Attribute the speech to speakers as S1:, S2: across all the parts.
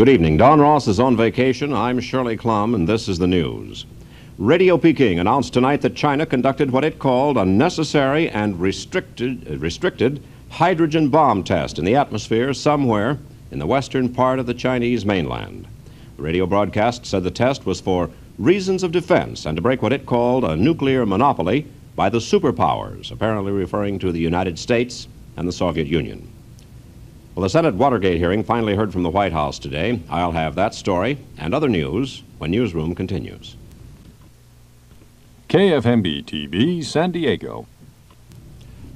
S1: Good evening. Don Ross is on vacation. I'm Shirley Klum, and this is the news. Radio Peking announced tonight that China conducted what it called a necessary and restricted hydrogen bomb test in the atmosphere somewhere in the western part of the Chinese mainland. The radio broadcast said the test was for reasons of defense and to break what it called a nuclear monopoly by the superpowers, apparently referring to the United States and the Soviet Union. Well, the Senate Watergate hearing finally heard from the White House today. I'll have that story and other news when Newsroom continues.
S2: KFMB TV, San Diego.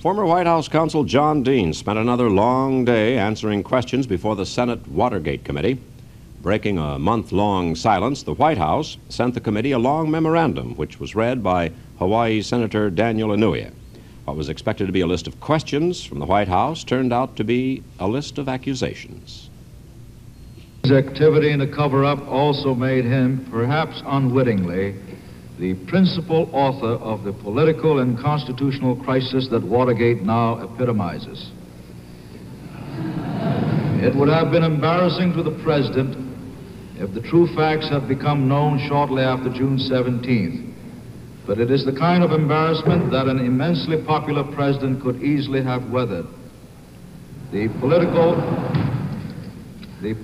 S1: Former White House counsel John Dean spent another long day answering questions before the Senate Watergate Committee. Breaking a month-long silence, the White House sent the committee a long memorandum, which was read by Hawaii Senator Daniel Inouye. What was expected to be a list of questions from the White House turned out to be a list of accusations.
S3: His activity in the cover-up also made him, perhaps unwittingly, the principal author of the political and constitutional crisis that Watergate now epitomizes. It would have been embarrassing to the President if the true facts had become known shortly after June 17th. But it is the kind of embarrassment that an immensely popular president could easily have weathered. The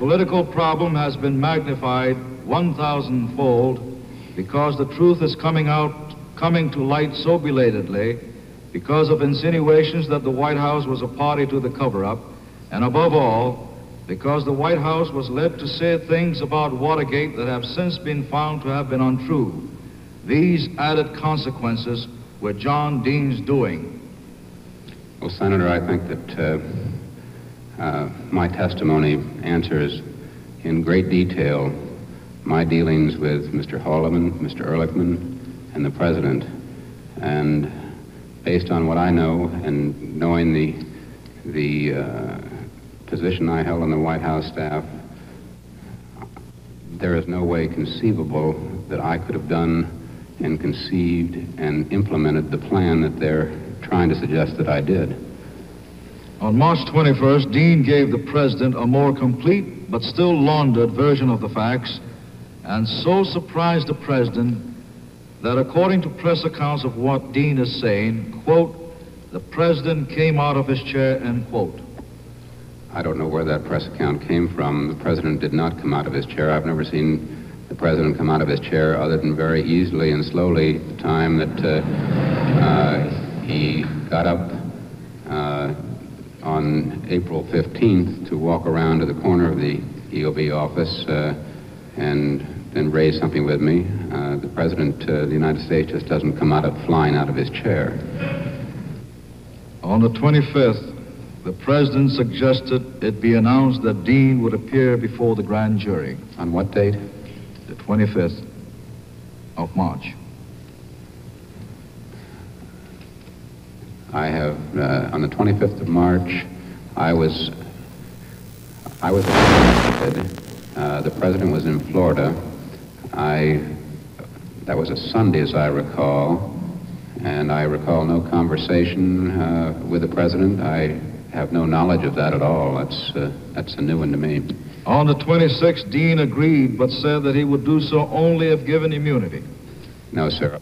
S3: political problem has been magnified 1,000-fold because the truth is coming to light so belatedly because of insinuations that the White House was a party to the cover-up, and above all, because the White House was led to say things about Watergate that have since been found to have been untrue. These added consequences were John Dean's doing.
S4: Well, Senator, I think that my testimony answers in great detail my dealings with Mr. Haldeman, Mr. Ehrlichman, and the President. And based on what I know and knowing the position I held on the White House staff, there is no way conceivable that I could have done and conceived and implemented the plan that they're trying to suggest that I did.
S3: On March 21st, Dean gave the President a more complete but still laundered version of the facts, and so surprised the President that, according to press accounts of what Dean is saying, quote, the President came out of his chair, end quote.
S4: I don't know where that press account came from. The President did not come out of his chair. I've never seen the President come out of his chair other than very easily and slowly the time that he got up on April 15th to walk around to the corner of the EOB office and then raise something with me. The President of the United States just doesn't come flying out of his chair.
S3: On the 25th, the President suggested it be announced that Dean would appear before the grand jury.
S4: On what date?
S3: The 25th of March.
S4: I have, on the 25th of March, I was arrested. The President was in Florida. That was a Sunday, as I recall, and I recall no conversation with the President. I have no knowledge of that at all. That's a new one to me.
S3: On the 26th, Dean agreed, but said that he would do so only if given immunity.
S4: No, sir.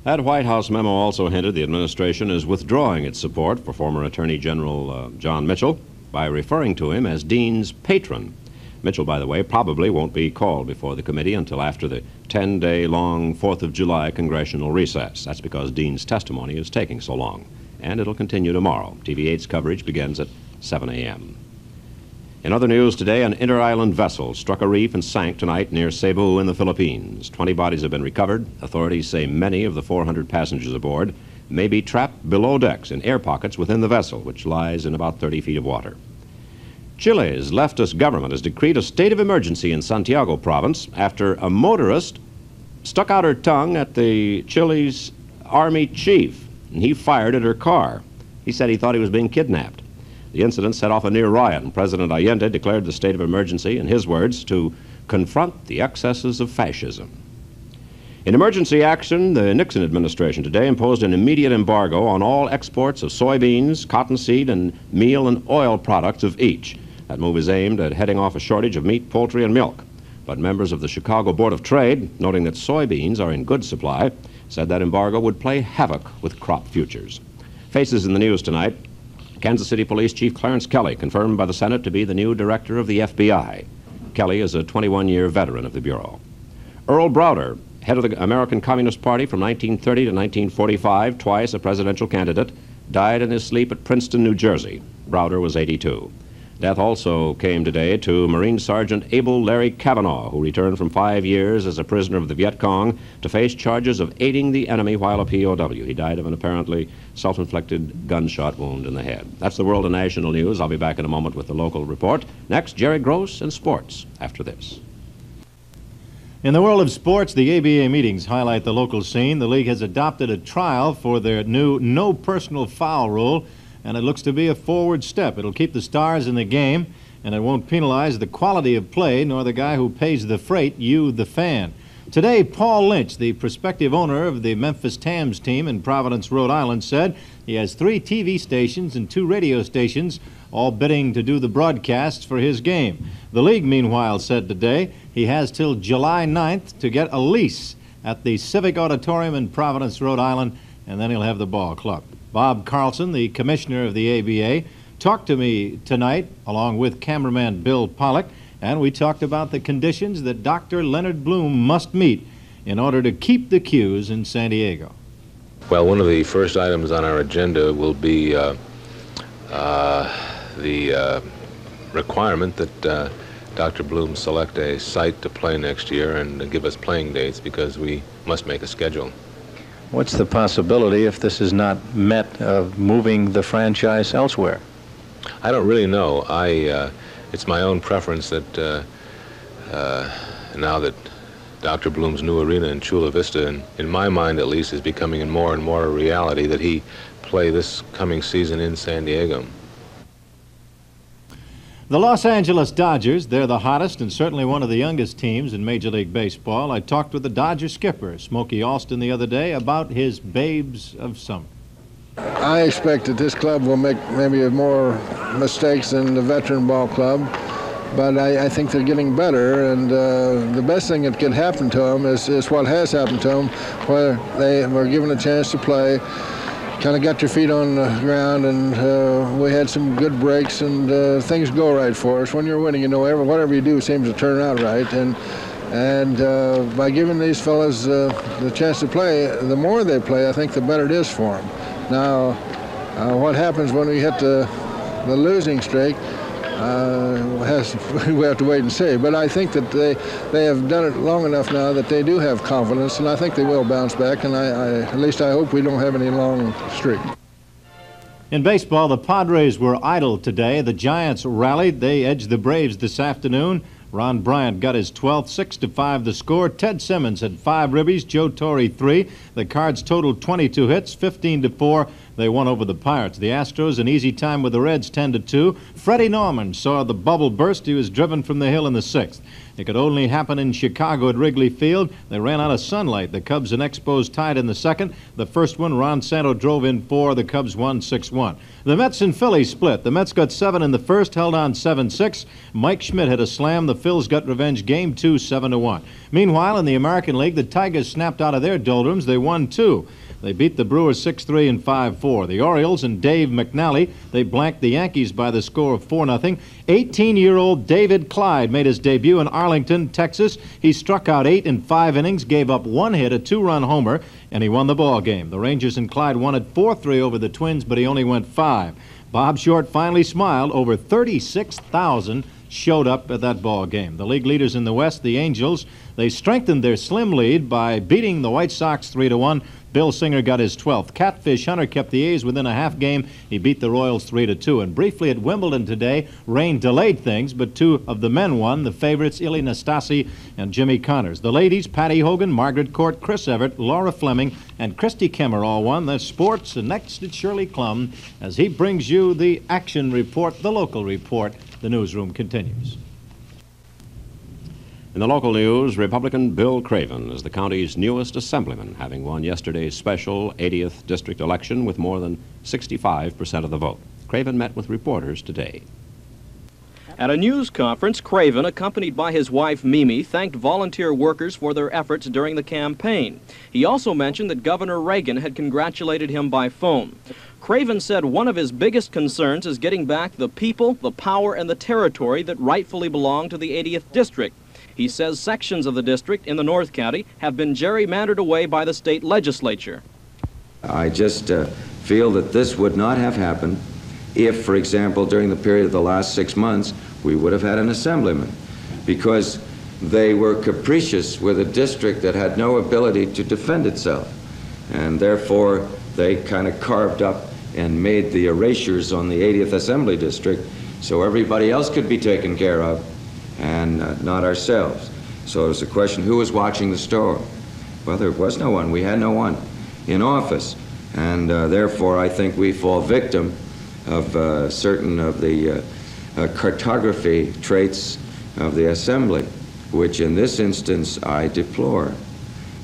S1: That White House memo also hinted the administration is withdrawing its support for former Attorney General John Mitchell by referring to him as Dean's patron. Mitchell, by the way, probably won't be called before the committee until after the 10-day-long 4th of July congressional recess. That's because Dean's testimony is taking so long. And it'll continue tomorrow. TV8's coverage begins at 7 a.m. In other news today, an inter-island vessel struck a reef and sank tonight near Cebu in the Philippines. 20 bodies have been recovered. Authorities say many of the 400 passengers aboard may be trapped below decks in air pockets within the vessel, which lies in about 30 feet of water. Chile's leftist government has decreed a state of emergency in Santiago province after a motorist stuck out her tongue at the Chile's army chief, and he fired at her car. He said he thought he was being kidnapped. The incident set off a near riot, and President Allende declared the state of emergency, in his words, to confront the excesses of fascism. In emergency action, the Nixon administration today imposed an immediate embargo on all exports of soybeans, cottonseed, and meal and oil products of each. That move is aimed at heading off a shortage of meat, poultry, and milk. But members of the Chicago Board of Trade, noting that soybeans are in good supply, said that embargo would play havoc with crop futures. Faces in the news tonight. Kansas City Police Chief Clarence Kelly, confirmed by the Senate to be the new director of the FBI. Kelly is a 21-year veteran of the Bureau. Earl Browder, head of the American Communist Party from 1930 to 1945, twice a presidential candidate, died in his sleep at Princeton, New Jersey. Browder was 82. Death also came today to Marine Sergeant Abel Larry Cavanaugh, who returned from 5 years as a prisoner of the Viet Cong to face charges of aiding the enemy while a POW. He died of an apparently self-inflicted gunshot wound in the head. That's the world and national news. I'll be back in a moment with the local report. Next, Jerry Gross and sports after this.
S5: In the world of sports, the ABA meetings highlight the local scene. The league has adopted a trial for their new no personal foul rule, and it looks to be a forward step. It'll keep the stars in the game, and it won't penalize the quality of play nor the guy who pays the freight, you, the fan. Today, Paul Lynch, the prospective owner of the Memphis Tams team in Providence, Rhode Island, said he has 3 TV stations and 2 radio stations, all bidding to do the broadcasts for his game. The league, meanwhile, said today he has till July 9th to get a lease at the Civic Auditorium in Providence, Rhode Island, and then he'll have the ball club. Bob Carlson, the commissioner of the ABA, talked to me tonight along with cameraman Bill Pollock, and we talked about the conditions that Dr. Leonard Bloom must meet in order to keep the cues in San Diego.
S6: Well, one of the first items on our agenda will be the requirement that Dr. Bloom select a site to play next year and give us playing dates, because we must make a schedule.
S7: What's the possibility, if this is not met, of moving the franchise elsewhere?
S6: I don't really know. It's my own preference that now that Dr. Bloom's new arena in Chula Vista, in my mind at least, is becoming more and more a reality, that he play this coming season in San Diego.
S5: The Los Angeles Dodgers, they're the hottest and certainly one of the youngest teams in Major League Baseball. I talked with the Dodger skipper, Smokey Alston, the other day about his babes of summer.
S8: I expect that this club will make maybe more mistakes than the veteran ball club, but I think they're getting better, and the best thing that could happen to them is what has happened to them, where they were given a chance to play, kind of got their feet on the ground, and we had some good breaks, and things go right for us. When you're winning, you know, whatever you do seems to turn out right, and by giving these fellas the chance to play, the more they play, I think the better it is for them. Now, what happens when we hit the losing streak, we have to wait and see. But I think that they have done it long enough now that they do have confidence, and I think they will bounce back, and at least I hope we don't have any long streak.
S5: In baseball, the Padres were idle today. The Giants rallied. They edged the Braves this afternoon. Ron Bryant got his 12th, 6-5 the score. Ted Simmons had 5 ribbies, Joe Torre 3. The Cards totaled 22 hits, 15-4. They won over the Pirates. The Astros, an easy time with the Reds, 10-2. Freddie Norman saw the bubble burst. He was driven from the hill in the 6th. It could only happen in Chicago at Wrigley Field. They ran out of sunlight. The Cubs and Expos tied in the 2nd. The first one, Ron Santo drove in 4. The Cubs won 6-1. The Mets and Phillies split. The Mets got 7 in the first, held on 7-6. Mike Schmidt had a slam. The Phils got revenge. Game 2, 7-1. Meanwhile, in the American League, the Tigers snapped out of their doldrums. They won 2. They beat the Brewers 6-3 and 5-4. The Orioles and Dave McNally, they blanked the Yankees by the score of 4-0. 18-year-old David Clyde made his debut in Arlington, Texas. He struck out 8 in 5 innings, gave up 1 hit, a 2-run homer, and he won the ball game. The Rangers and Clyde won it 4-3 over the Twins, but he only went 5. Bob Short finally smiled. Over 36,000 showed up at that ball game. The league leaders in the West, the Angels, they strengthened their slim lead by beating the White Sox 3-1. Bill Singer got his 12th. Catfish Hunter kept the A's within a half game. He beat the Royals 3-2. And briefly at Wimbledon today, rain delayed things, but 2 of the men won. The favorites, Ilie Nastase and Jimmy Connors. The ladies, Patty Hogan, Margaret Court, Chris Everett, Laura Fleming, and Christy Kemmer all won. The sports, and next it's Shirley Klum as he brings you the action report, the local report. The newsroom continues.
S1: In the local news, Republican Bill Craven is the county's newest assemblyman, having won yesterday's special 80th district election with more than 65% of the vote. Craven met with reporters today.
S9: At a news conference, Craven, accompanied by his wife Mimi, thanked volunteer workers for their efforts during the campaign. He also mentioned that Governor Reagan had congratulated him by phone. Craven said one of his biggest concerns is getting back the people, the power, and the territory that rightfully belong to the 80th District. He says sections of the district in the North County have been gerrymandered away by the state legislature.
S10: I just feel that this would not have happened if, for example, during the period of the last 6 months, we would have had an assemblyman, because they were capricious with a district that had no ability to defend itself, and therefore they kind of carved up and made the erasures on the 80th Assembly District so everybody else could be taken care of and not ourselves. So it was a question, who was watching the store? Well, there was no one. We had no one in office, and therefore I think we fall victim of certain of the cartography traits of the Assembly, which in this instance I deplore.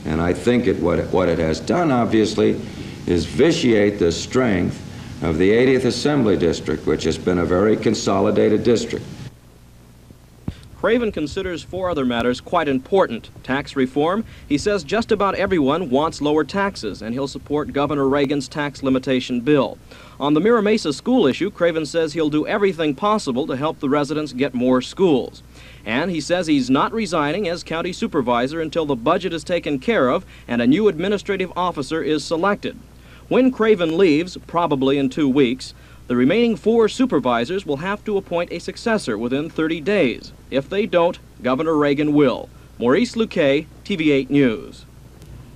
S10: And I think what it has done, obviously, is vitiate the strength of the 80th Assembly District, which has been a very consolidated district.
S9: Craven considers 4 other matters quite important. Tax reform. He says just about everyone wants lower taxes, and he'll support Governor Reagan's tax limitation bill. On the Mira Mesa school issue, Craven says he'll do everything possible to help the residents get more schools. And he says he's not resigning as county supervisor until the budget is taken care of and a new administrative officer is selected. When Craven leaves, probably in 2 weeks, the remaining 4 supervisors will have to appoint a successor within 30 days. If they don't, Governor Reagan will. Maurice Luque, TV8 News.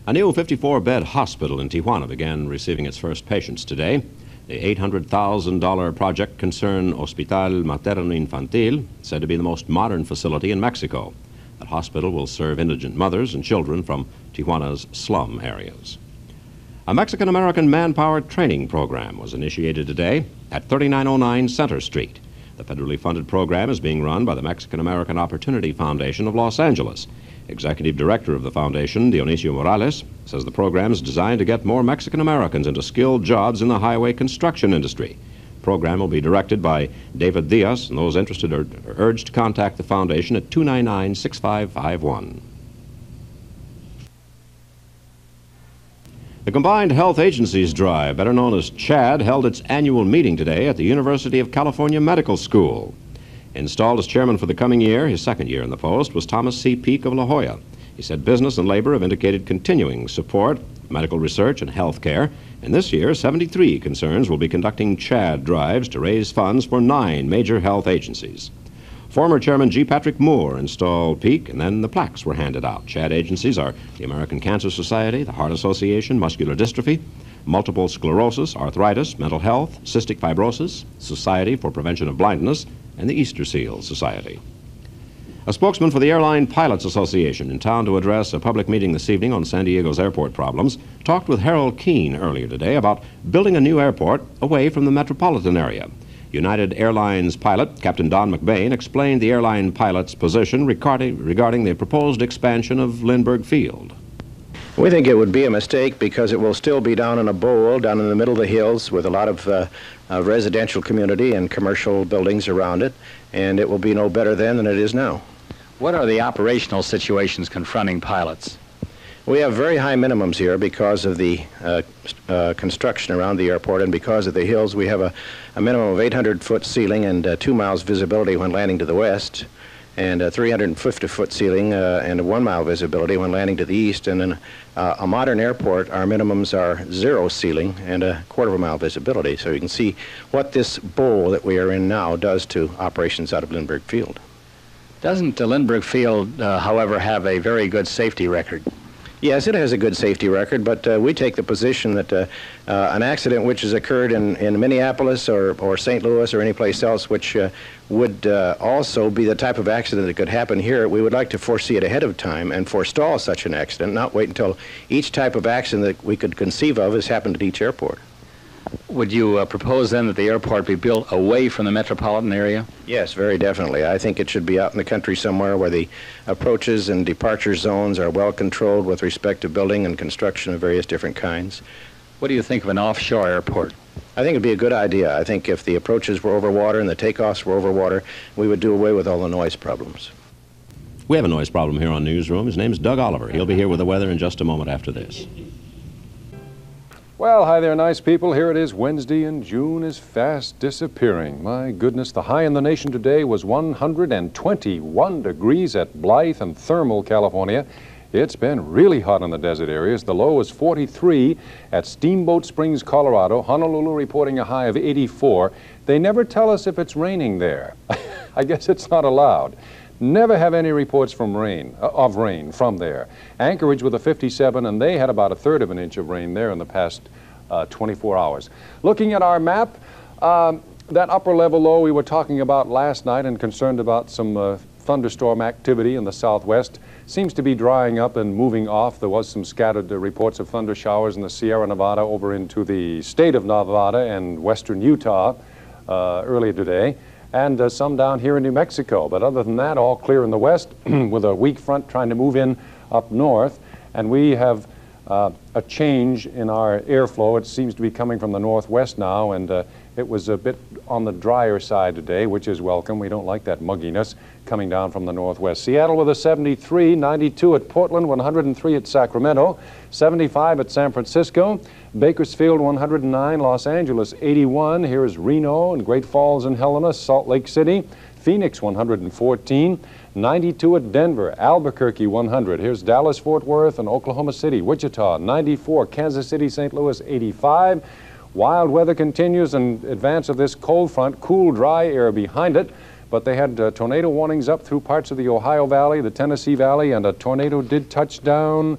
S1: A new 54-bed hospital in Tijuana began receiving its first patients today. The $800,000 project concerned Hospital Materno-Infantil, said to be the most modern facility in Mexico. That hospital will serve indigent mothers and children from Tijuana's slum areas. A Mexican-American manpower training program was initiated today at 3909 Center Street. The federally funded program is being run by the Mexican-American Opportunity Foundation of Los Angeles. Executive Director of the foundation, Dionisio Morales, says the program is designed to get more Mexican-Americans into skilled jobs in the highway construction industry. The program will be directed by David Diaz, and those interested are urged to contact the foundation at 299-6551. The Combined Health Agencies Drive, better known as CHAD, held its annual meeting today at the University of California Medical School. Installed as chairman for the coming year, his second year in the post, was Thomas C. Peake of La Jolla. He said business and labor have indicated continuing support, medical research, and health care. And this year, 73 concerns will be conducting CHAD drives to raise funds for 9 major health agencies. Former Chairman G. Patrick Moore installed Peake, and then the plaques were handed out. CHAD agencies are the American Cancer Society, the Heart Association, Muscular Dystrophy, Multiple Sclerosis, Arthritis, Mental Health, Cystic Fibrosis, Society for Prevention of Blindness, and the Easter Seal Society. A spokesman for the Airline Pilots Association, in town to address a public meeting this evening on San Diego's airport problems, talked with Harold Keene earlier today about building a new airport away from the metropolitan area. United Airlines pilot Captain Don McBain explained the airline pilot's position regarding the proposed expansion of Lindbergh Field.
S7: We think it would be a mistake because it will still be down in a bowl, down in the middle of the hills with a lot of residential community and commercial buildings around it, and it will be no better then than it is now.
S11: What are the operational situations confronting pilots?
S7: We have very high minimums here because of the construction around the airport, and because of the hills we have a minimum of 800-foot ceiling and 2 miles visibility when landing to the west, and a 350-foot ceiling and a 1 mile visibility when landing to the east. And in a modern airport, our minimums are 0 ceiling and a 1/4 mile visibility. So you can see what this bowl that we are in now does to operations out of Lindbergh Field.
S11: Doesn't Lindbergh Field, however, have a very good safety record?
S7: Yes, it has a good safety record, but we take the position that an accident which has occurred in Minneapolis or St. Louis or any place else which would also be the type of accident that could happen here, we would like to foresee it ahead of time and forestall such an accident, not wait until each type of accident that we could conceive of has happened at each airport.
S11: Would you propose then that the airport be built away from the metropolitan area?
S7: Yes, very definitely. I think it should be out in the country somewhere where the approaches and departure zones are well controlled with respect to building and construction of various different kinds.
S11: What do you think of an offshore airport?
S7: I think it'd be a good idea. I think if the approaches were over water and the takeoffs were over water, we would do away with all the noise problems.
S1: We have a noise problem here on Newsroom. His name's Doug Oliver. He'll be here with the weather in just a moment after this.
S2: Well, hi there, nice people. Here it is Wednesday, and June is fast disappearing. My goodness, the high in the nation today was 121 degrees at Blythe and Thermal, California. It's been really hot in the desert areas. The low is 43 at Steamboat Springs, Colorado. Honolulu reporting a high of 84. They never tell us if it's raining there. I guess it's not allowed. Never have any reports from rain from there. Anchorage with a 57, and they had about 1/3 of an inch of rain there in the past 24 hours. Looking at our map, that upper level low we were talking about last night and concerned about some thunderstorm activity in the southwest seems to be drying up and moving off. There was some scattered reports of thunder showers in the Sierra Nevada over into the state of Nevada and western Utah earlier today, and some down here in New Mexico. But other than that, all clear in the west with a weak front trying to move in up north. And we have a change in our airflow. It seems to be coming from the northwest now, and it was a bit on the drier side today, which is welcome. We don't like that mugginess coming down from the northwest. Seattle with a 73, 92 at Portland, 103 at Sacramento, 75 at San Francisco, Bakersfield 109, Los Angeles 81. Here is Reno and Great Falls and Helena, Salt Lake City, Phoenix 114, 92 at Denver, Albuquerque 100. Here's Dallas, Fort Worth, and Oklahoma City, Wichita 94, Kansas City, St. Louis 85. Wild weather continues in advance of this cold front, cool, dry air behind it. But they had tornado warnings up through parts of the Ohio Valley, the Tennessee Valley, and a tornado did touch down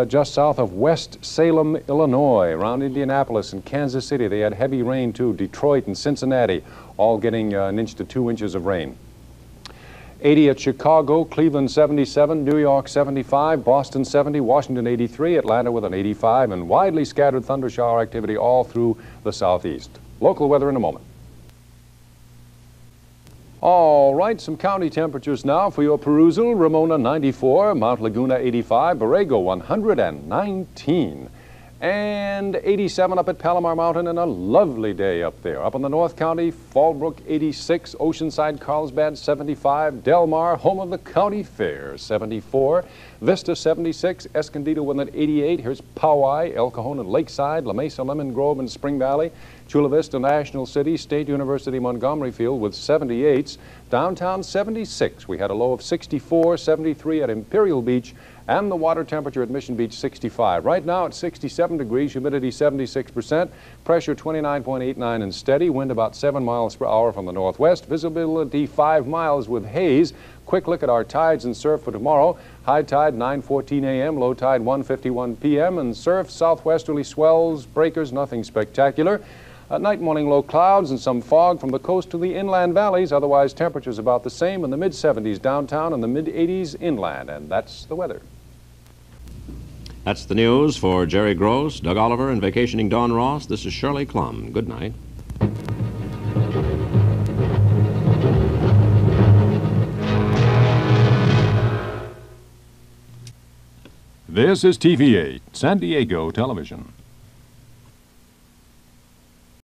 S2: just south of West Salem, Illinois, around Indianapolis and Kansas City. They had heavy rain too. Detroit and Cincinnati all getting 1 inch to 2 inches of rain. 80 at Chicago, Cleveland 77, New York 75, Boston 70, Washington 83, Atlanta with an 85, and widely scattered thunder shower activity all through the southeast. Local weather in a moment. All right, some county temperatures now for your perusal. Ramona 94, Mount Laguna 85, Borrego 119, and 87 up at Palomar Mountain, and a lovely day up there. Up in the North County, Fallbrook 86, Oceanside, Carlsbad 75, Del Mar, home of the county fair 74, Vista 76, Escondido with an 88. Here's Poway, El Cajon and Lakeside, La Mesa, Lemon Grove and Spring Valley, Chula Vista, National City, State University, Montgomery Field with 78s, downtown 76. We had a low of 64, 73 at Imperial Beach, and the water temperature at Mission Beach 65. Right now it's 67 degrees, humidity 76%, pressure 29.89 and steady, wind about 7 miles per hour from the northwest, visibility 5 miles with haze. Quick look at our tides and surf for tomorrow. High tide 9:14 a.m., low tide 1:51 p.m., and surf southwesterly swells, breakers, nothing spectacular. At night, morning, low clouds and some fog from the coast to the inland valleys. Otherwise, temperatures about the same in the mid-70s downtown and the mid-80s inland. And that's the weather.
S1: That's the news for Jerry Gross, Doug Oliver, and vacationing Don Ross. This is Shirley Klum. Good night.
S2: This is TVA, San Diego Television.